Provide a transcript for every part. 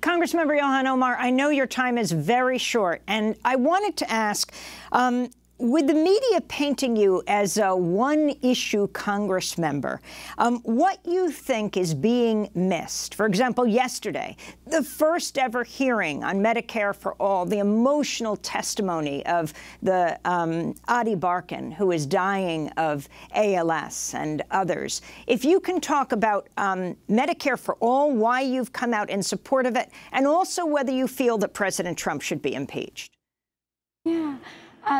Congressmember Ilhan Omar, I know your time is very short, and I wanted to ask, with the media painting you as a one-issue Congress member, what you think is being missed? For example, yesterday, the first ever hearing on Medicare for All, the emotional testimony of the Ady Barkan, who is dying of ALS, and others. If you can talk about Medicare for All, why you've come out in support of it, and also whether you feel that President Trump should be impeached. Yeah.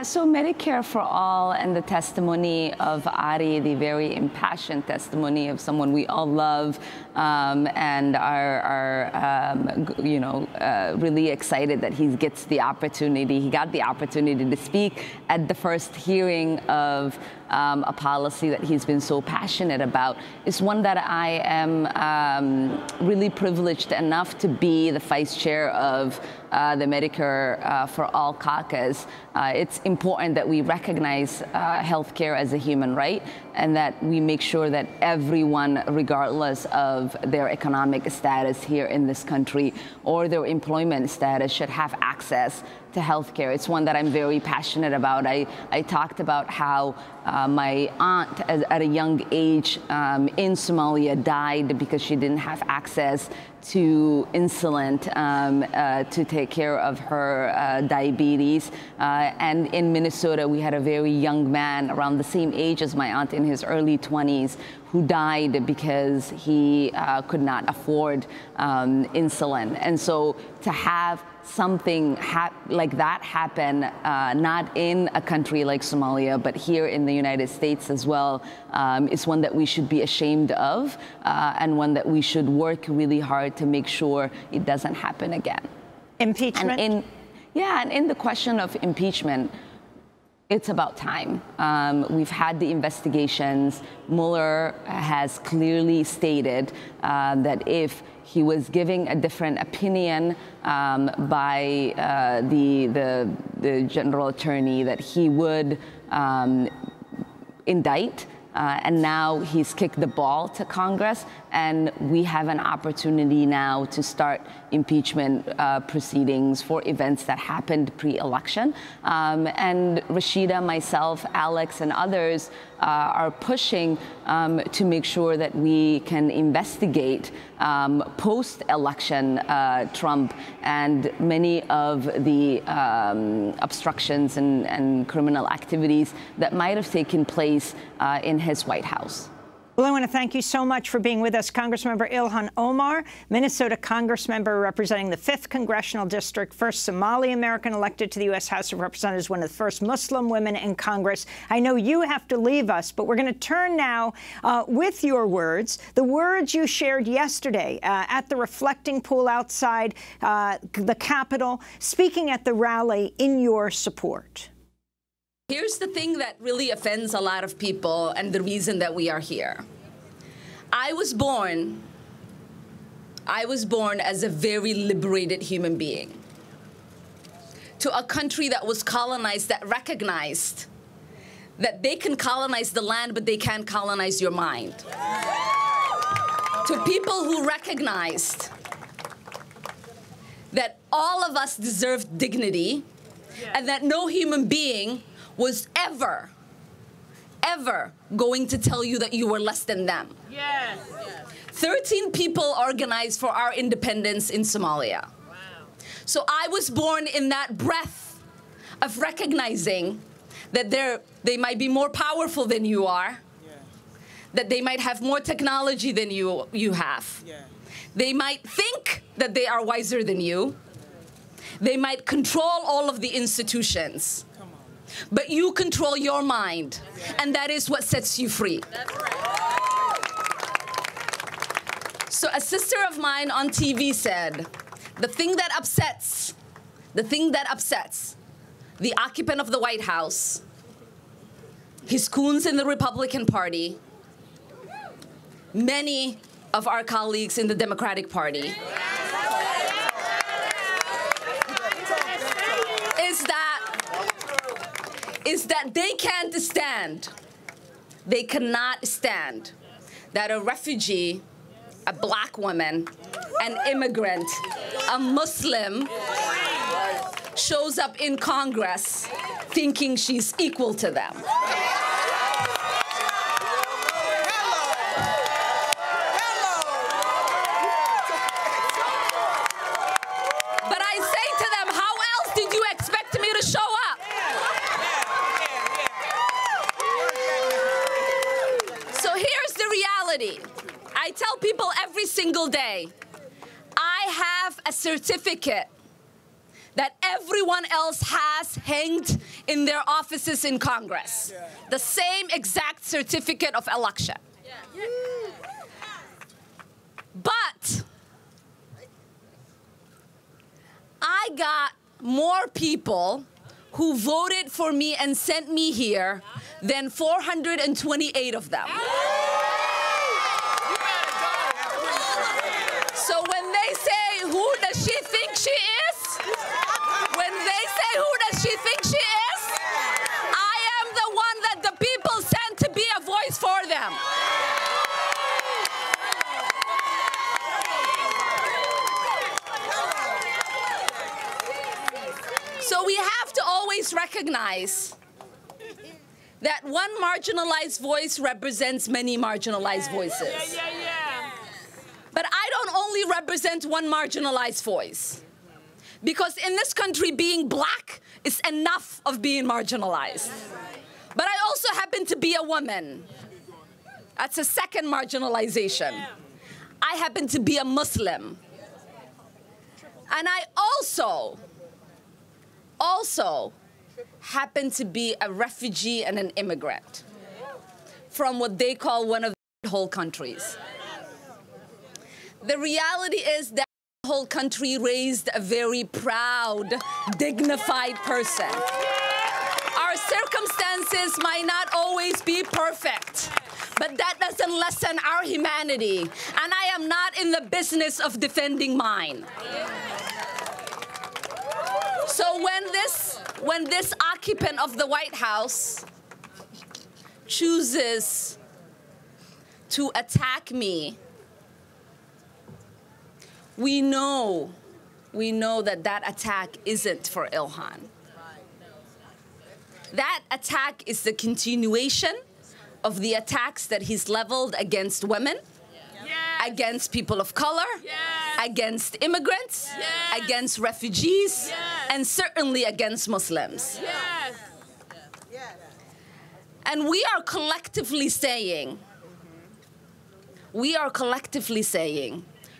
So Medicare for All and the testimony of Ady, the very impassioned testimony of someone we all love and are really excited that he gets the opportunity. He got the opportunity to speak at the first hearing of a policy that he's been so passionate about, is one that I am really privileged enough to be the vice chair of the Medicare for All caucus. It's important that we recognize healthcare as a human right, and that we make sure that everyone, regardless of their economic status here in this country or their employment status, should have access to healthcare. It's one that I'm very passionate about. I talked about how my aunt, at a young age in Somalia, died because she didn't have access to insulin to take care of her diabetes. And in Minnesota, we had a very young man around the same age as my aunt, in his early 20s, who died because he could not afford insulin. And so to have something like that happen, not in a country like Somalia, but here in the United States as well, is one that we should be ashamed of, and one that we should work really hard to make sure it doesn't happen again. Impeachment? And in the question of impeachment, it's about time. We've had the investigations. Mueller has clearly stated that if he was giving a different opinion by the general attorney, that he would indict. And now he's kicked the ball to Congress, and we have an opportunity now to start impeachment proceedings for events that happened pre-election. And Rashida, myself, Alex, and others are pushing to make sure that we can investigate post-election Trump and many of the obstructions and criminal activities that might have taken place in his White House. Well, I want to thank you so much for being with us, Congressmember Ilhan Omar, Minnesota Congressmember representing the 5th Congressional District, first Somali-American elected to the U.S. House of Representatives, one of the first Muslim women in Congress. I know you have to leave us, but we're going to turn now with your words, the words you shared yesterday at the reflecting pool outside the Capitol, speaking at the rally in your support. Here's the thing that really offends a lot of people, and the reason that we are here. I was born as a very liberated human being to a country that was colonized, that recognized that they can colonize the land, but they can't colonize your mind. To people who recognized that all of us deserve dignity, and that no human being was ever going to tell you that you were less than them. Yes. 13 people organized for our independence in Somalia. Wow. So I was born in that breath of recognizing that they might be more powerful than you are, that they might have more technology than you have. Yeah. They might think that they are wiser than you. They might control all of the institutions. But you control your mind, and that is what sets you free. That's right. So a sister of mine on TV said, the thing that upsets the occupant of the White House, his goons in the Republican Party, many of our colleagues in the Democratic Party, is that they can't stand, they cannot stand that a refugee, a black woman, an immigrant, a Muslim shows up in Congress thinking she's equal to them. But I say to them, how else did you expect me to show up? So here's the reality. I tell people every single day, I have a certificate that everyone else has hanged in their offices in Congress. The same exact certificate of election. But I got more people who voted for me and sent me here than 428 of them. So when they say, who does she think she is? When they say, who does she think she is? I am the one that the people sent to be a voice for them. So we have to always recognize that one marginalized voice represents many marginalized voices. But I don't only represent one marginalized voice. Because in this country, being black is enough of being marginalized. But I also happen to be a woman. That's a second marginalization. I happen to be a Muslim. And I also happen to be a refugee and an immigrant from what they call one of the whole countries. The reality is that the whole country raised a very proud, dignified person. Our circumstances might not always be perfect, but that doesn't lessen our humanity. And I am not in the business of defending mine. So when this occupant of the White House chooses to attack me, we know that that attack isn't for Ilhan. That attack is the continuation of the attacks that he's leveled against women, against people of color, against immigrants, against refugees, and certainly against Muslims. And we are collectively saying,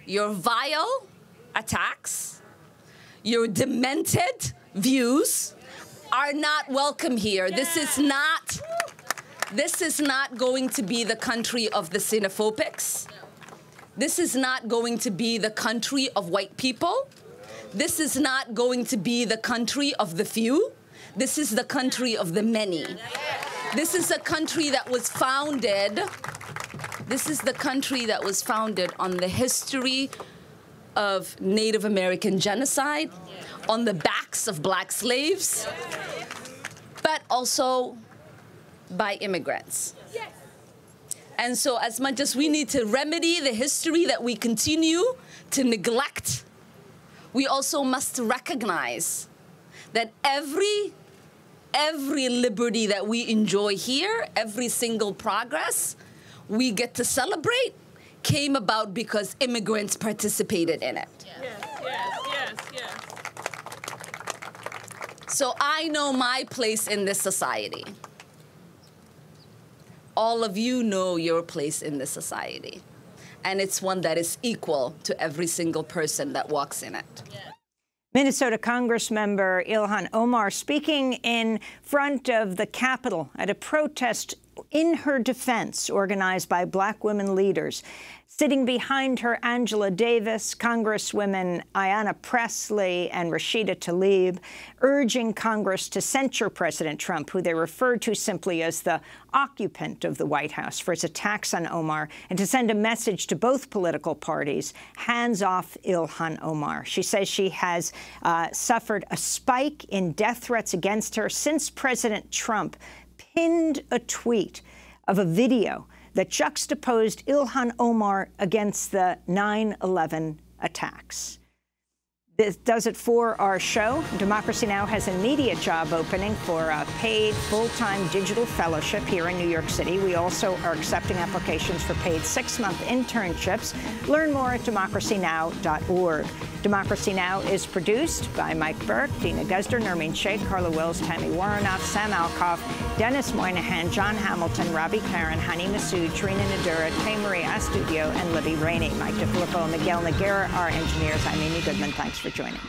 your vile attacks, your demented views are not welcome here. This is not going to be the country of the xenophobics. This is not going to be the country of white people. This is not going to be the country of the few. This is the country of the many. This is a country that was founded on the history of Native American genocide, on the backs of black slaves, but also by immigrants. And so as much as we need to remedy the history that we continue to neglect, we also must recognize that every liberty that we enjoy here, every single progress we get to celebrate, came about because immigrants participated in it. Yes. So I know my place in this society. All of you know your place in this society. And it's one that is equal to every single person that walks in it. Minnesota Congressmember Ilhan Omar speaking in front of the Capitol at a protest in her defense organized by black women leaders. Sitting behind her, Angela Davis, Congresswomen Ayanna Pressley and Rashida Tlaib, urging Congress to censure President Trump, who they referred to simply as the occupant of the White House, for his attacks on Omar, and to send a message to both political parties, hands off Ilhan Omar. She says she has suffered a spike in death threats against her since President Trump pinned a tweet of a video that juxtaposed Ilhan Omar against the 9/11 attacks. This does it for our show. Democracy Now! Has a media job opening for a paid full-time digital fellowship here in New York City. We also are accepting applications for paid 6-month internships. Learn more at democracynow.org. Democracy Now! Is produced by Mike Burke, Dina Guzder, Nermeen Sheikh, Carla Wills, Tammy Warrenoff, Sam Alkoff, Dennis Moynihan, John Hamilton, Robbie Karen, Hani Massoud, Trina Nadura, Tay Marie Astudio, and Libby Rainey. Mike DeFilippo and Miguel Noguera are engineers. I'm Amy Goodman. Thanks for joining.